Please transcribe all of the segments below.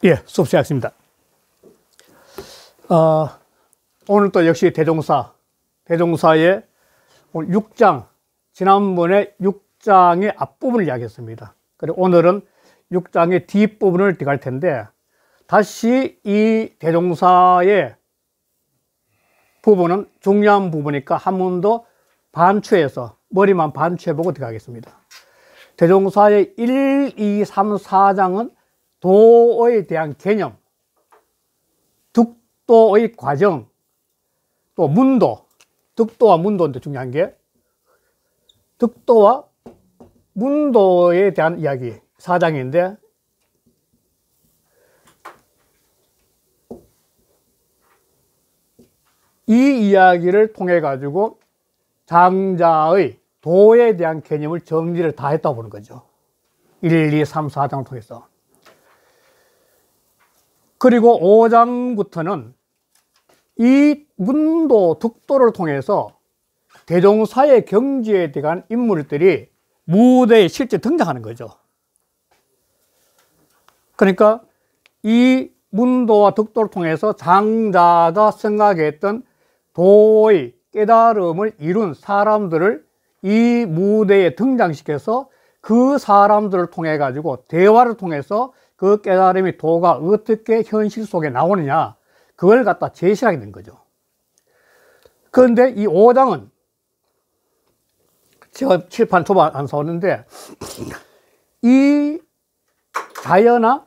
예, 수업 시작했습니다. 오늘 또 역시 대종사의 오늘 6장, 지난번에 6장의 앞부분을 이야기했습니다. 그리고 오늘은 6장의 뒷부분을 들어갈 텐데, 다시 이 대종사의 부분은 중요한 부분이니까 한 번 더 반추해서, 머리만 반추해보고 들어가겠습니다. 대종사의 1, 2, 3, 4장은 도에 대한 개념, 득도의 과정, 또 문도, 득도와 문도인데 중요한 게 득도와 문도에 대한 이야기 4장인데, 이 이야기를 통해 가지고 장자의 도에 대한 개념을 정리를 다 했다고 보는 거죠. 1, 2, 3, 4장을 통해서. 그리고 5장부터는 이 문도, 득도를 통해서 대종사의 경지에 대한 인물들이 무대에 실제 등장하는 거죠. 그러니까 이 문도와 득도를 통해서 장자가 생각했던 도의 깨달음을 이룬 사람들을 이 무대에 등장시켜서 그 사람들을 통해 가지고 대화를 통해서 그 깨달음이 도가 어떻게 현실 속에 나오느냐, 그걸 갖다 제시하게 된 거죠. 그런데 이 5장은 제가 칠판 초반 안 써왔는데, 이 자연아,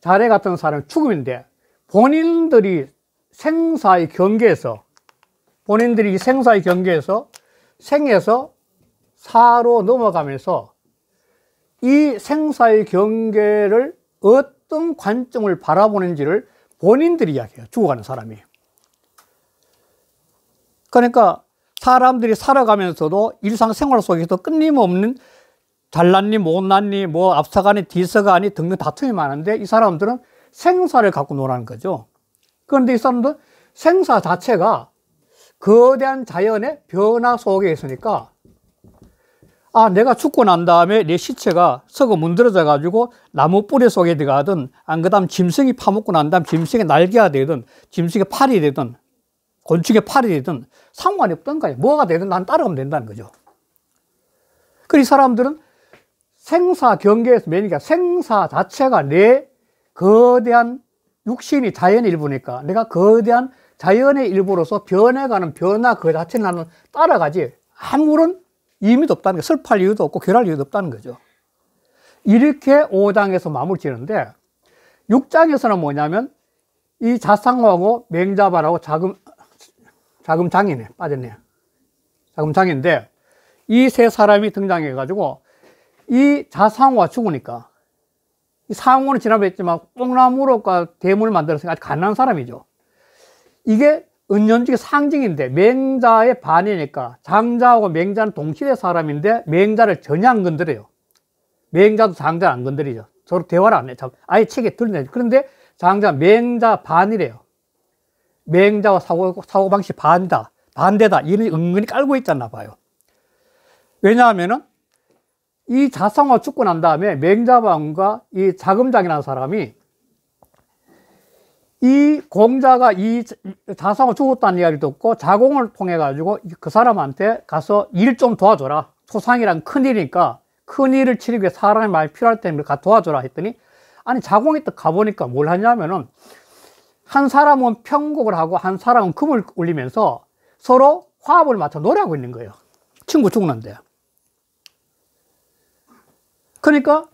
자례 같은 사람이 죽음인데 본인들이 생사의 경계에서 생에서 사로 넘어가면서 이 생사의 경계를 어떤 관점을 바라보는지를 본인들이 이야기해요. 죽어가는 사람이. 그러니까 사람들이 살아가면서도 일상생활 속에서 끊임없는 잘났니 못났니 뭐 앞서가니 뒤서가니 등등 다툼이 많은데, 이 사람들은 생사를 갖고 노라는 거죠. 그런데 이 사람들은 생사 자체가 거대한 자연의 변화 속에 있으니까, 내가 죽고 난 다음에 내 시체가 썩어 문드러져 가지고 나무 뿌리 속에 들어가든, 안 그다음 짐승이 파먹고 난 다음 짐승의 날개가 되든, 짐승의 팔이 되든, 곤충의 팔이 되든 상관이 없던 거예요. 뭐가 되든 난 따라가면 된다는 거죠. 그리고 이 사람들은 생사 경계에서 매니까 생사 자체가 내 거대한 육신이 자연의 일부니까 내가 거대한 자연의 일부로서 변해가는 변화 그 자체는 나는 따라가지 아무런 의미도 없다는 거예요. 슬퍼할 이유도 없고 괴로울 이유도 없다는 거죠. 이렇게 5장에서 마무리 지는데, 6장에서는 뭐냐면 이 자상호하고 맹자발하고 자금장이네, 빠졌네. 자금장인데 이 세 사람이 등장해 가지고, 이 자상호가 죽으니까, 이 상호는 지난번에 했지만 뽕나무로가 대문을 만들어서 아주 가난한 사람이죠. 이게 은연중의 상징인데, 맹자의 반이니까 장자하고 맹자는 동시대 사람인데 맹자를 전혀 안 건드려요. 맹자도 장자를 안 건드리죠. 서로 대화를 안 해요. 아예 책에 들려요. 그런데 장자 맹자 반이래요. 맹자와 사고방식 반대다 이런 은근히 깔고 있잖아 봐요. 왜냐하면은 이 자상호가 죽고 난 다음에 맹자반과 이 자금장이라는 사람이, 이 공자가 이 자상호 죽었다는 이야기를 듣고 자공을 통해 가지고 그 사람한테 가서 일 좀 도와줘라. 소상이란 큰일이니까 큰일을 치르기 위해 사람이 많이 필요할 때는 가 도와줘라 했더니, 아니 자공이 또 가보니까 뭘 하냐면은 한 사람은 편곡을 하고 한 사람은 금을 울리면서 서로 화합을 맞춰 노래하고 있는 거예요. 친구 죽는데. 그러니까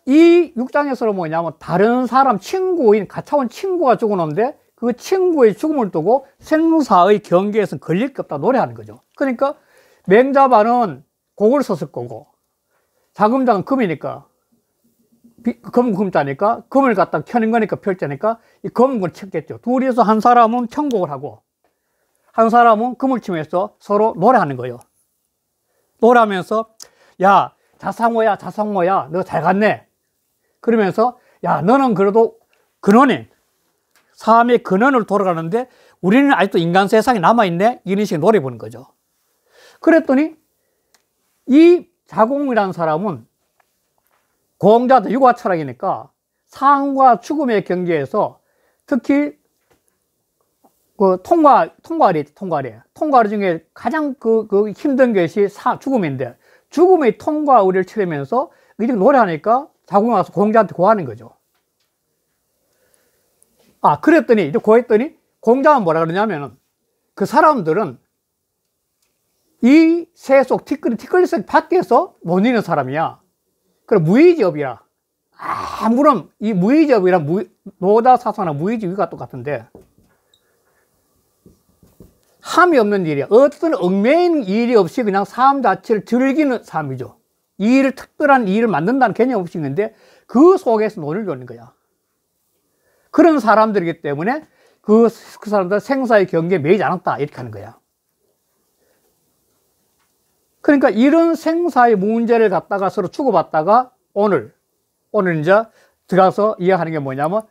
이 6장에서는 뭐냐면 다른 사람 친구인 가차원 친구가 죽었는데 그 친구의 죽음을 두고 생사의 경계에서는 걸릴 게 없다 노래하는 거죠. 그러니까 맹자반은 곡을 썼을 거고, 자금장은 금이니까, 금자니까 금을 갖다 켜는 거니까 펼자니까 이 검은 걸 쳤겠죠. 둘이서 한 사람은 편곡을 하고 한 사람은 금을 치면서 서로 노래하는 거예요. 노래하면서, 야 자상호야 너 잘 갔네. 그러면서, 야 너는 그래도 근원인 삶의 근원을 돌아가는데 우리는 아직도 인간 세상에 남아있네. 이런 식의 노래 부르는 거죠. 그랬더니 이 자공이라는 사람은 공자도 육아 철학이니까 삶과 죽음의 경계에서 특히 그 통과리 중에 가장 그 힘든 것이 죽음인데, 죽음의 통과리를 치르면서 이렇게 노래하니까 자궁에 와서 공자한테 고하는 거죠. 그랬더니, 이제 고했더니, 공자는 뭐라 그러냐면은, 그 사람들은 이 세속, 티끌리석 밖에서 못 이기는 사람이야. 그럼 무의지업이야. 아무런, 이 무의지업이랑 노다사사나 무의지위가 똑같은데, 함이 없는 일이야. 어떤 얽매인 일이 없이 그냥 삶 자체를 즐기는 삶이죠. 이 일을, 특별한 일을 만든다는 개념 없이 있는데, 그 속에서 논을 겪는 거야. 그런 사람들이기 때문에 그 사람들 생사의 경계에 매이지 않았다. 이렇게 하는 거야. 그러니까 이런 생사의 문제를 갖다가 서로 주고받다가 오늘 이제 들어가서 이야기하는 게 뭐냐면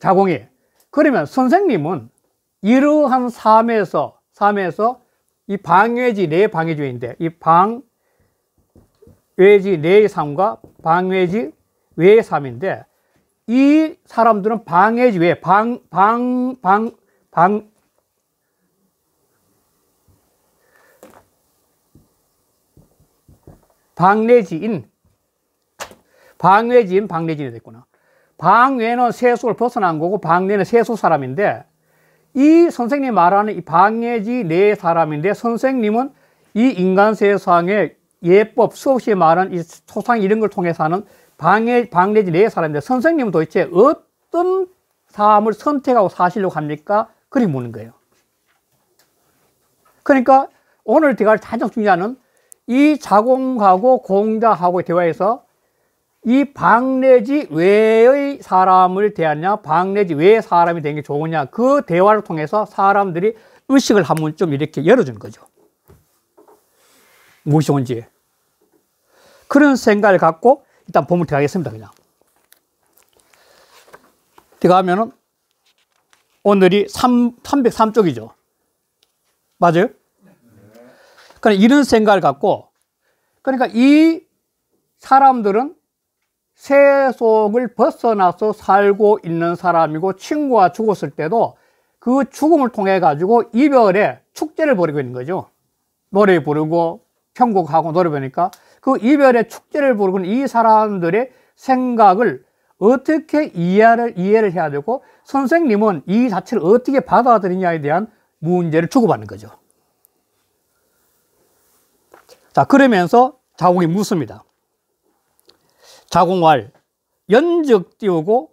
자공이. 그러면 선생님은 이러한 삶에서 이 방외지 내 방해주의인데, 이 방외지 내의 삶과 방외지 외의 삶인데, 이 사람들은 방해지 외, 방내지인, 방내진이 됐구나. 방외는 세속을 벗어난 거고, 방내는 세속 사람인데, 이 선생님이 말하는 이 방해지 내 사람인데, 선생님은 이 인간 세상의 예법, 수없이 말하는 이 소상 이런 걸 통해서 하는 방내지 내 사람인데, 선생님은 도대체 어떤 삶을 선택하고 사시려고 합니까? 그렇게 묻는 거예요. 그러니까 오늘 제가 가장 중요한 이 자공하고 공자하고의 대화에서 이 방내지 외의 사람을 대하냐, 방내지 외의 사람이 되는 게 좋으냐, 그 대화를 통해서 사람들이 의식을 한번 좀 이렇게 열어주는 거죠. 무엇이 온지. 그런 생각을 갖고 일단 본문 들어가겠습니다. 그냥 들어가면은 오늘이 303쪽이죠. 맞아요? 그러니까 이런 생각을 갖고, 그러니까 이 사람들은 세속을 벗어나서 살고 있는 사람이고, 친구가 죽었을 때도 그 죽음을 통해 가지고 이별의 축제를 벌이고 있는 거죠. 노래 부르고 편곡하고 노래 부르니까 그 이별의 축제를 부르고 있는 이 사람들의 생각을 어떻게 이해를 해야 되고, 선생님은 이 자체를 어떻게 받아들이냐에 대한 문제를 주고받는 거죠. 자, 그러면서 자공이 묻습니다. 자공왈, 연적 띄우고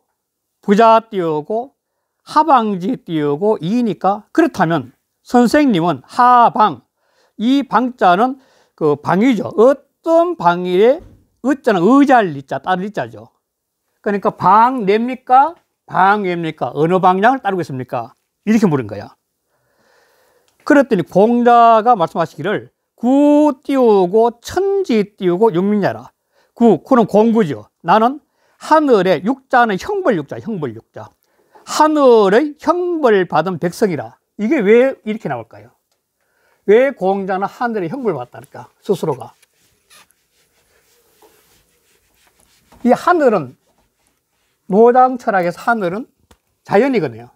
부자 띄우고 하방지 띄우고 이니까, 그렇다면 선생님은 하방, 이 방자는 그 방위죠. 어떤 방위에 의자는 의자를 리자, 따를 리자죠. 그러니까 방내입니까? 방외입니까? 어느 방향을 따르고 있습니까? 이렇게 물은 거야. 그랬더니 공자가 말씀하시기를 구 띄우고 천지 띄우고 육민야라. 구는 공구죠. 나는 하늘의 육자는 형벌육자. 하늘의 형벌을 받은 백성이라. 이게 왜 이렇게 나올까요? 왜 공자는 하늘의 형벌을 받았을까? 스스로가. 이 하늘은, 노장 철학에서 하늘은 자연이거든요.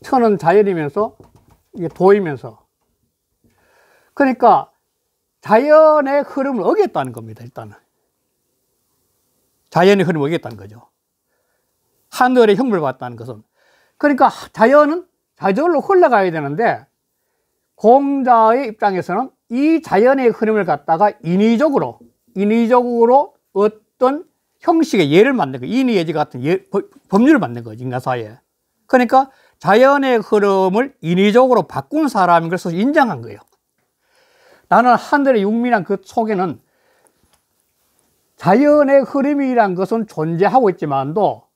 천은 자연이면서 이게 도이면서. 그러니까 자연의 흐름을 어겼다는 겁니다. 일단은 자연의 흐름을 어겼다는 거죠. 하늘의 형벌을 받았다는 것은. 그러니까 자연은 자연으로 흘러가야 되는데, 공자의 입장에서는 이 자연의 흐름을 갖다가 인위적으로 어떤 형식의 예를 만든 거예요. 인의예지 같은 법률을 만든 거죠, 인간 사회에. 그러니까 자연의 흐름을 인위적으로 바꾼 사람인 것을 인정한 거예요. 나는 하늘의 육미란 그 속에는 자연의 흐름이란 것은 존재하고 있지만도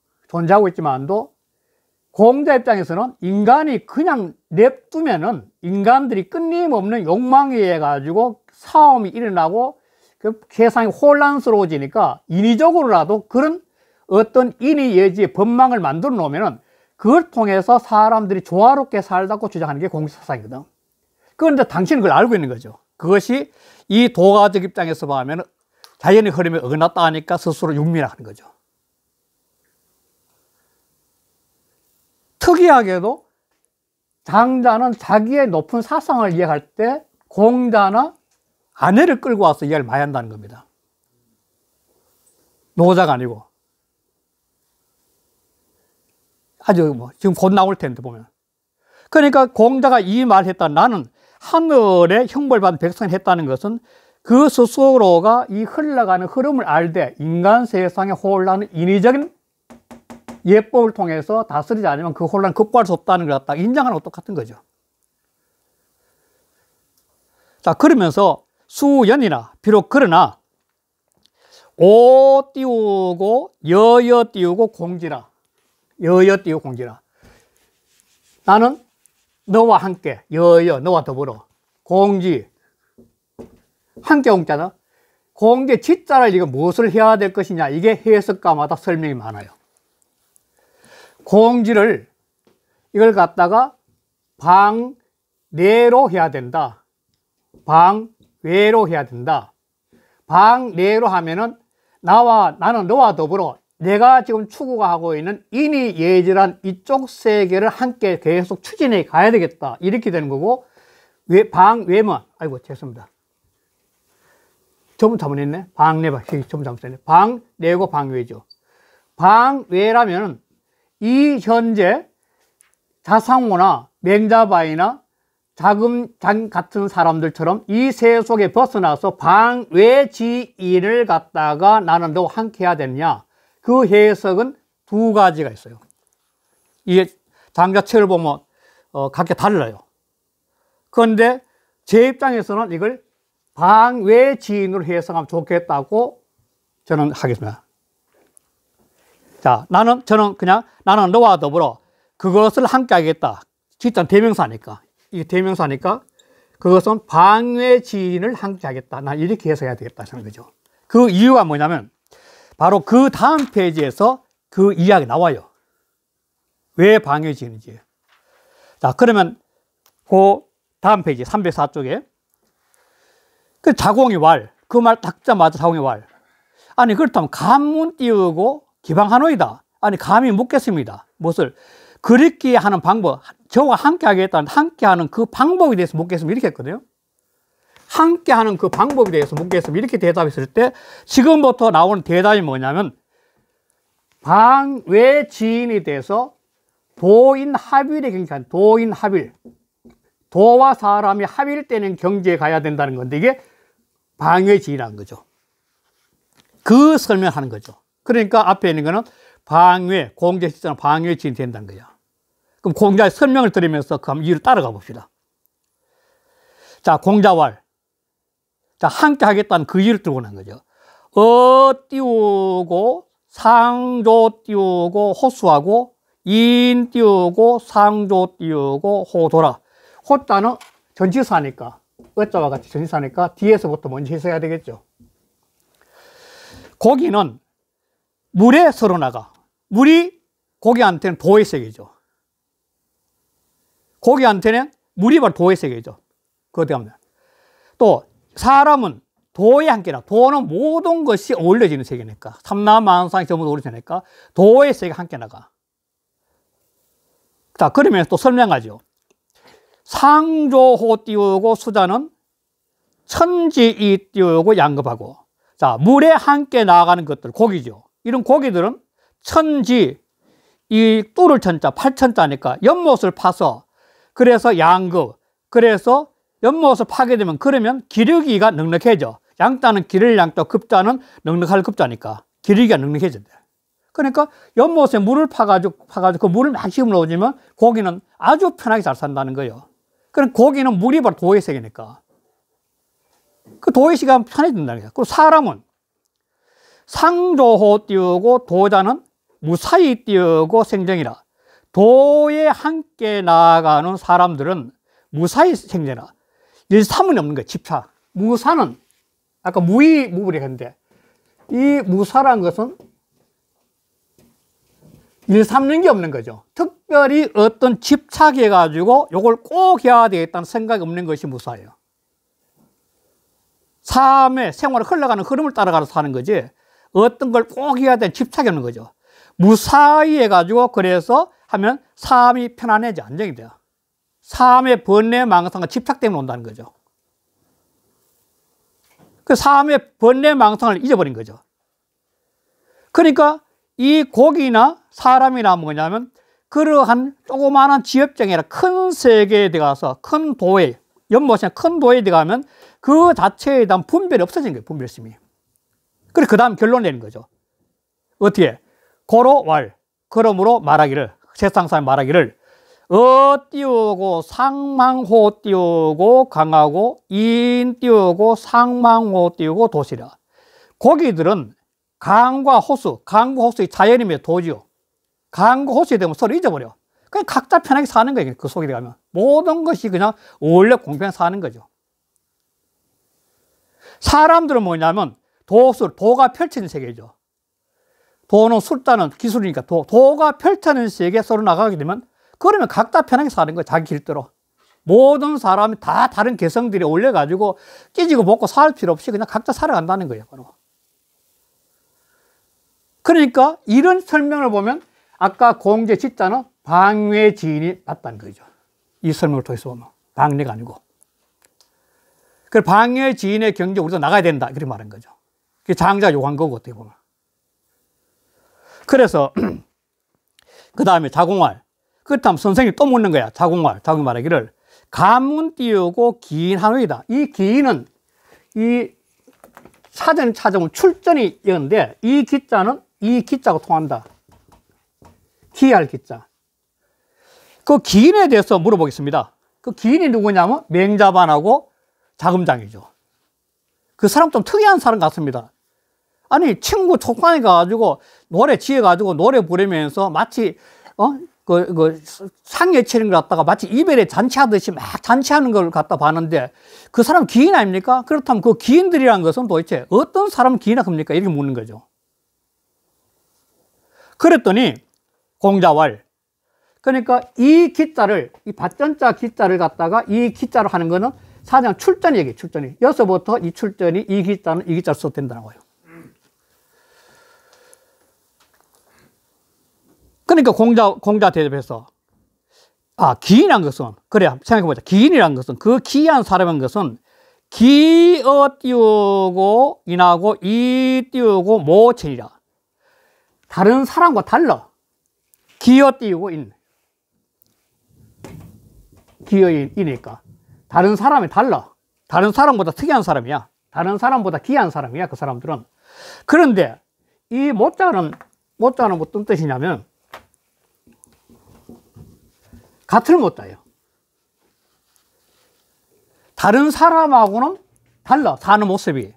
공자 입장에서는 인간이 그냥 냅두면은 인간들이 끊임없는 욕망에 의해 가지고 싸움이 일어나고 그 세상이 혼란스러워지니까 인위적으로라도 그런 어떤 인의 예지의 법망을 만들어 놓으면은 그걸 통해서 사람들이 조화롭게 살다고 주장하는 게 공사상이거든. 그런데 당신은 그걸 알고 있는 거죠. 그것이 이 도가적 입장에서 보면 자연의 흐름에 어긋났다 하니까 스스로 육미라 하는 거죠. 특이하게도 장자는 자기의 높은 사상을 이해할 때 공자나 아내를 끌고 와서 이해를 많이 한다는 겁니다. 노자가 아니고. 아주 지금 곧 나올 텐데 보면. 그러니까 공자가 이 말을 했다. 나는 하늘의 형벌받은 백성이 했다는 것은 그 스스로가 이 흘러가는 흐름을 알되 인간 세상의 혼란은 인위적인 예법을 통해서 다스리지 않으면 그 혼란을 극복할 수 없다는 걸 갖다 인정하는 것과 똑같은 거죠. 자, 그러면서 수연이나 비록 그러나 오 띄우고 여여 띄우고 공지라. 여여 띄우고 공지라. 나는 너와 함께 여여 너와 더불어 공지 함께 공자는 공지 지자를 이거 무엇을 해야 될 것이냐 이게 해석가마다 설명이 많아요. 공지를 이걸 갖다가 방내로 해야 된다. 방외로 해야 된다. 방내로 하면은 나는 너와 더불어 내가 지금 추구하고 있는 인이예절한 이쪽 세계를 함께 계속 추진해 가야 되겠다. 이렇게 되는 거고, 방외면, 아이고, 죄송합니다. 전부 잘못했네. 전부 잘못했네. 방내고 방외죠. 방외라면 이 현재 자상호나 맹자바이나 자금장 같은 사람들처럼 이 세 속에 벗어나서 방외지인을 갖다가 나는 너와 함께 해야 되느냐. 그 해석은 두 가지가 있어요. 이게 장자책을 보면 각각 달라요. 그런데 제 입장에서는 이걸 방외지인으로 해석하면 좋겠다고 저는 하겠습니다. 자, 저는 그냥 나는 너와 더불어 그것을 함께 하겠다. 일단 대명사니까. 이게 대명사니까 그것은 방외지인을 함께 하겠다. 난 이렇게 해석해야 되겠다. 하는 거죠. 그 이유가 뭐냐면 바로 그 다음 페이지에서 그 이야기 나와요. 왜 방외지인인지. 자, 그러면 그 다음 페이지 304쪽에 그 자공이 왈, 그 말 닦자마자 자공이 왈. 아니 그렇다면 감문 띄우고 기방하노이다. 아니 감히 묻겠습니다. 무엇을? 그렇게 하는 방법, 저와 함께 하겠다는 함께 하는 그 방법에 대해서 묻겠습니다. 이렇게 했거든요. 함께 하는 그 방법에 대해서 묻겠습니다. 이렇게 대답했을 때 지금부터 나오는 대답이 뭐냐면 방외지인이 돼서 도인 합일의 경제, 도인 합일. 도와 사람이 합일되는 경지에 가야 된다는 건데 이게 방외지인이라는 거죠. 그 설명하는 거죠. 그러니까 앞에 있는 거는 방외, 공자 시자는 방외지인이 된다는 거야. 그럼 공자의 설명을 들으면서 그 이유를 따라가 봅시다. 자, 공자왈. 자, 함께 하겠다는 그 이유를 들고 난 거죠. 띄우고, 상조 띄우고, 호수하고, 인 띄우고, 상조 띄우고, 호도라. 호자는 전치사니까, 어자와 같이 전치사니까 뒤에서부터 먼저 해석해야 되겠죠. 고기는 물에 서로 나가. 물이 고기한테는 도의 세계죠. 고기한테는 물이 바로 도의 세계죠. 그것 때문에. 또 사람은 도에 함께 나가. 도는 모든 것이 어울려지는 세계니까. 삼라만상이 전부 어울려지니까 도의 세계가 함께 나가. 자, 그러면 또 설명하죠. 상조호 띄우고 수자는 천지이 띄우고 양급하고. 자, 물에 함께 나가는 것들, 고기죠. 이런 고기들은 천지, 이 뚫을 천자, 팔천자니까 연못을 파서 그래서 양급, 그래서 연못을 파게 되면 그러면 기르기가 넉넉해져. 양자는 기를 양자, 급자는 넉넉할 급자니까 기르기가 넉넉해진대. 그러니까 연못에 물을 파가지고 그 물을 막 집어넣어주면 고기는 아주 편하게 잘 산다는 거예요. 그럼 고기는 물이 바로 도의 세계니까 그 도의 세계가 편해진다는 거예요. 그리고 사람은 상조호 띄우고 도자는 무사히 띄우고 생정이라. 도에 함께 나아가는 사람들은 무사히 생전이라. 일삼은 없는 거예요. 집차. 무사는 아까 무의 무불이 했는데 이 무사라는 것은 일삼는 게 없는 거죠. 특별히 어떤 집착해 가지고 이걸 꼭 해야 되겠다는 생각이 없는 것이 무사예요. 삶의 생활을 흘러가는 흐름을 따라가서 사는 거지, 어떤 걸 꼭 해야 돼 집착이 없는 거죠. 무사히 해가지고 그래서 하면 삶이 편안해져, 안정이 돼요. 삶의 번뇌, 망상과 집착 때문에 온다는 거죠. 그 삶의 번뇌, 망상을 잊어버린 거죠. 그러니까 이 고기나 사람이나 뭐냐면 그러한 조그마한 지엽정이 아니라 큰 세계에 들어가서 큰 도에, 연못에 큰 도에 들어가면 그 자체에 대한 분별이 없어진 거예요. 분별심이. 그래, 그 다음 결론 내는 거죠. 어떻게? 고로 왈. 그러므로 말하기를, 세상사람 말하기를, 띄우고 상망호 띄우고 강하고 인 띄우고 상망호 띄우고 도시라. 고기들은 강과 호수, 강과 호수의 자연이며 도지요. 강과 호수에 되면 서로 잊어버려. 그냥 각자 편하게 사는 거예요. 그 속에 들어가면. 모든 것이 그냥 원래 공평하게 사는 거죠. 사람들은 뭐냐면 도가 펼치는 세계죠. 도는 술자는 기술이니까 도가 펼쳐는 세계에 서로 나가게 되면 그러면 각자 편하게 사는 거예요. 자기 길대로. 모든 사람이 다 다른 개성들이 올려가지고 끼지고 먹고 살 필요 없이 그냥 각자 살아간다는 거예요. 바로. 그러니까 이런 설명을 보면 아까 공제 지자는 방외 지인이 맞다는 거죠. 이 설명을 통해서 보면. 방례가 아니고. 그 방외 지인의 경제 우리도 나가야 된다. 이렇게 말한 거죠. 그게 장자가 요구한 거고, 어떻게 보면. 그래서, 그 다음에 자공활. 그렇다면 선생님이 또 묻는 거야. 자공활. 자공이 말하기를. 가문 띄우고 기인 한의다. 이 기인은 이 사전 찾아오면 출전이 있는데 이 기자는 이 기자가 통한다. 기할 기자. 그 기인에 대해서 물어보겠습니다. 그 기인이 누구냐면 맹자반하고 자금장이죠. 그 사람 좀 특이한 사람 같습니다. 아니, 친구 촉방에 가가지고 노래 지어가지고 노래 부르면서 마치, 상여 치는 걸 갖다가 마치 이별에 잔치하듯이 막 잔치하는 걸 갖다 봤는데 그 사람 기인 아닙니까? 그렇다면 그 기인들이라는 것은 도대체 어떤 사람 기인이 겁니까? 이렇게 묻는 거죠. 그랬더니 공자왈. 그러니까 이 기자를, 이 밭전자 기자를 갖다가 이 기자로 하는 거는 사장 출전 얘기예요. 출전이. 여기서부터 이 출전이 이 기자는 이 기자로 써도 된다는 거예요. 그러니까 공자 대접해서 기인이란 것은, 그래 생각해보자. 기인이란 것은, 그 기이한 사람인 것은 기어 띄우고 인하고 이 띄우고 모천이라. 다른 사람과 달라. 기어 띄우고 인. 기어이니까 다른 사람이 달라. 다른 사람보다 특이한 사람이야. 다른 사람보다 귀한 사람이야. 그 사람들은. 그런데 이 모자는 어떤 뜻이냐면 같은 모자예요. 다른 사람하고는 달라. 사는 모습이.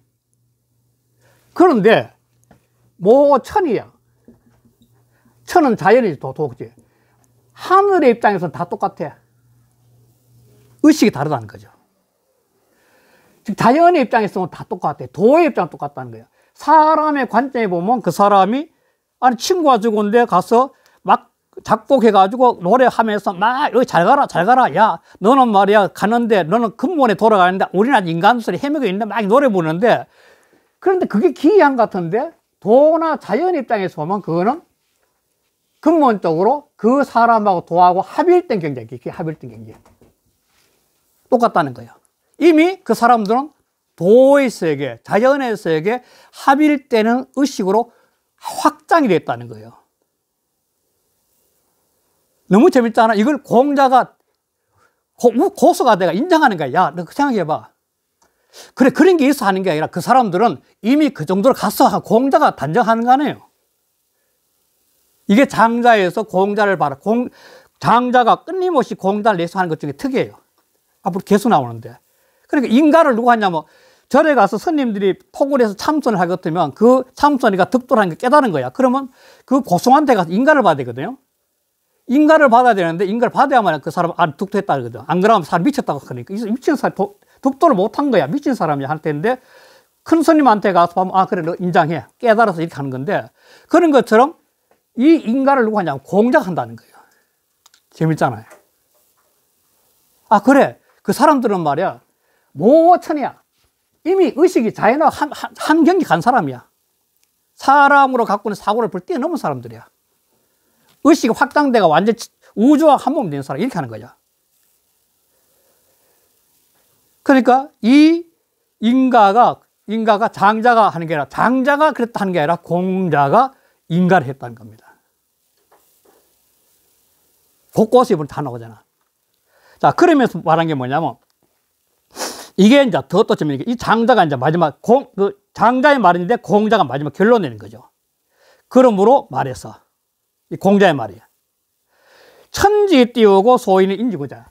그런데 모천이야. 천은 자연이지, 도지. 하늘의 입장에서는 다 똑같아. 의식이 다르다는 거죠. 즉, 자연의 입장에서는 다 똑같아. 도의 입장은 똑같다는 거예요. 사람의 관점에 보면 그 사람이, 아니, 친구가 죽었는데 가서 막 작곡해가지고 노래하면서 막, 여기 잘 가라, 잘 가라. 야, 너는 말이야, 가는데, 너는 근본에 돌아가는데, 우리는 아직 인간들이 헤매고 있는데 막 노래 부르는데, 그런데 그게 기이한 것 같은데, 도나 자연 입장에서 보면 그거는 근본적으로 그 사람하고 도하고 합일된 경제, 그게 합일된 경제. 똑같다는 거예요. 이미 그 사람들은 도의 세계, 자연의 세계 합일되는 의식으로 확장이 됐다는 거예요. 너무 재밌잖아. 이걸 공자가 고수가 내가 인정하는 거야. 야, 너 생각해봐. 그래, 그런 게 있어 하는 게 아니라 그 사람들은 이미 그 정도로 갔어. 공자가 단정하는 거 아니에요. 이게 장자에서 공자를 봐라. 장자가 끊임없이 공자를 내세하는 것 중에 특이해요. 앞으로 계속 나오는데. 그러니까 인가를 누가 하냐면 절에 가서 스님들이 토굴에서 참선을 할 것 같으면 그 참선이가 득도라는 게 깨달은 거야. 그러면 그 고승한테 가서 인가를 받아야 되거든요. 인가를 받아야 되는데 인가를 받아야만 그 사람 득도했다 그러거든. 안 그러면 사람 미쳤다고 하니까. 미친 사람, 득도를 못한 거야. 미친 사람이 할 텐데 큰 스님한테 가서 보면 그래, 너 인정해. 깨달아서 이렇게 하는 건데 그런 것처럼 이 인가를 누가 하냐면 공자가 한다는 거예요. 재밌잖아요. 그래. 그 사람들은 말이야, 모천이야. 이미 의식이 자연화 한 경기 간 사람이야. 사람으로 갖고 있는 사고를 벌 뛰어넘은 사람들이야. 의식이 확장돼가 완전 우주와 한 몸 된 사람, 이렇게 하는 거죠. 그러니까 이 인가가 장자가 하는 게 아니라, 장자가 그랬다 하는 게 아니라 공자가 인가를 했다는 겁니다. 곳곳에 보면 다 나오잖아. 자, 그러면서 말한 게 뭐냐면, 이게 이제 더 또 재미있는 게, 이 장자가 이제 마지막, 장자의 말인데 공자가 마지막 결론 내는 거죠. 그러므로 말해서, 이 공자의 말이야. 천지 띄우고 소인은 인지구자.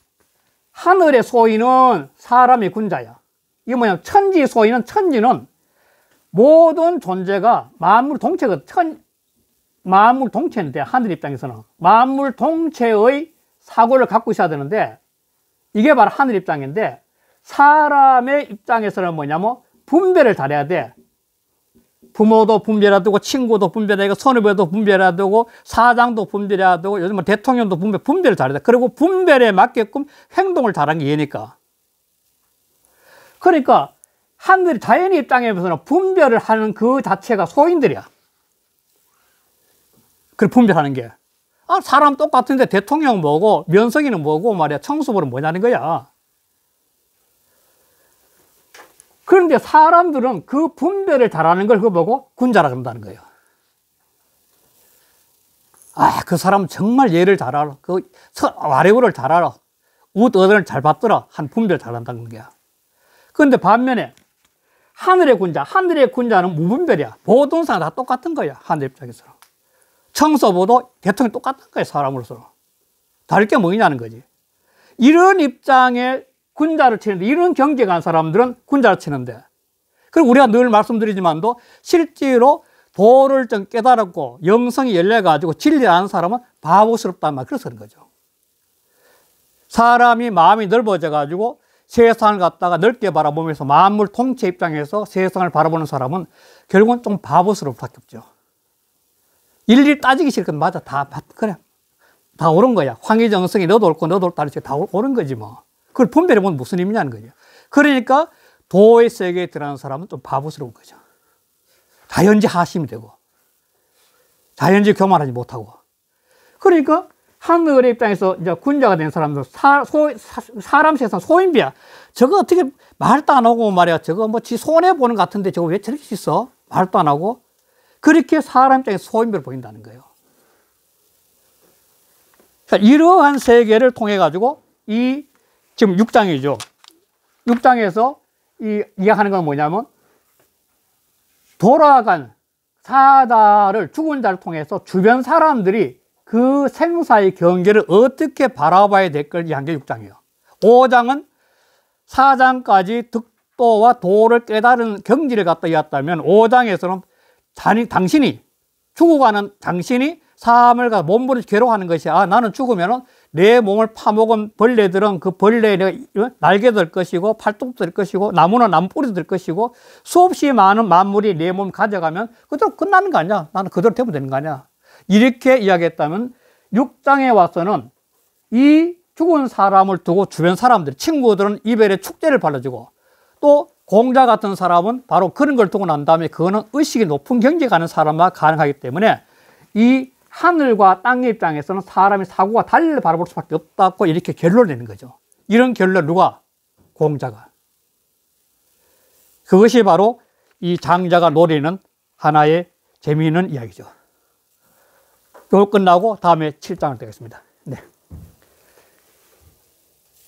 하늘의 소인은 사람의 군자야. 이게 뭐냐면, 천지 소인은, 천지는 모든 존재가 만물 동체거든. 만물 동체인데, 하늘 입장에서는 만물 동체의 사고를 갖고 있어야 되는데, 이게 바로 하늘 입장인데, 사람의 입장에서는 뭐냐면 분별을 잘해야 돼. 부모도 분별해야 되고, 친구도 분별해야 되고, 선후배도 분별해야 되고, 사장도 분별해야 되고, 요즘은 대통령도 분별을 잘해야 돼. 그리고 분별에 맞게끔 행동을 잘하는 게 얘니까. 그러니까 하늘 자연의 입장에서는 분별을 하는 그 자체가 소인들이야. 그 분별하는 게. 아, 사람 똑같은데 대통령 뭐고, 면석이는 뭐고 말이야, 청소부는 뭐냐는 거야. 그런데 사람들은 그 분별을 잘하는 걸 그거 보고 군자라 그런다는 거예요. 아, 그 사람은 정말 예를 잘 알아. 와래구를 잘 알아. 웃어들을 잘 받더라. 한 분별 잘한다는 거야. 그런데 반면에 하늘의 군자는 무분별이야. 모든 사람 다 똑같은 거야. 하늘 입장에서는. 청소부도 대통령 똑같은 거야. 사람으로서. 다를 게 뭐냐는 거지. 이런 입장에 군자를 치는데, 이런 경지에 간 사람들은 군자를 치는데, 그리고 우리가 늘 말씀드리지만도 실제로 도를 좀 깨달았고 영성이 열려가지고 진리를 아는 사람은 바보스럽단 말, 그래서 그런 거죠. 사람이 마음이 넓어져가지고 세상을 갖다가 넓게 바라보면서 만물 통체 입장에서 세상을 바라보는 사람은 결국은 좀 바보스러울 수밖에 없죠. 일일이 따지기 싫거든. 맞아, 그래, 다 옳은 거야. 황희정성이 너도 옳고 너도 옳다, 다 옳은 거지 뭐. 그걸 분별해보면 무슨 의미냐는 거죠. 그러니까 도의 세계에 들어가는 사람은 좀 바보스러운 거죠. 자연지 하심이 되고, 자연지 교만하지 못하고. 그러니까 하늘의 입장에서 이제 군자가 된 사람들, 사람 세상 소인비야. 저거 어떻게 말도 안 하고 말이야. 저거 뭐 지 손해보는 것 같은데 저거 왜 저렇게 있어? 말도 안 하고. 그렇게 사람 입장에서 소인비를 보인다는 거예요. 그러니까 이러한 세계를 통해가지고 지금 6장이죠. 6장에서 이야기하는 건 뭐냐면, 돌아간 사자를, 죽은 자를 통해서 주변 사람들이 그 생사의 경계를 어떻게 바라봐야 될걸 이야기한 게 6장이에요. 5장은 4장까지 득도와 도를 깨달은 경지를 갖다 이었다면, 5장에서는 당신이, 죽어가는 당신이 삶을 몸부림쳐 괴로워하는 것이, 아, 나는 죽으면은 내 몸을 파먹은 벌레들은 그 벌레의 날개도 될 것이고, 팔뚝도 될 것이고, 나무는 나무뿌리도 될 것이고, 수없이 많은 만물이 내 몸을 가져가면 그대로 끝나는 거 아니야? 나는 그대로 되면 되는 거 아니야? 이렇게 이야기했다면, 6장에 와서는 이 죽은 사람을 두고 주변 사람들, 친구들은 이별의 축제를 발라주고, 또 공자 같은 사람은 바로 그런 걸 두고 난 다음에 그거는 의식이 높은 경지에 가는 사람만 가능하기 때문에, 이 하늘과 땅의 입장에서는 사람의 사고가 달리 바라볼 수밖에 없다고 이렇게 결론을 내는 거죠. 이런 결론 누가? 공자가. 그것이 바로 이 장자가 노리는 하나의 재미있는 이야기죠. 이거 끝나고 다음에 7장을 되겠습니다. 네.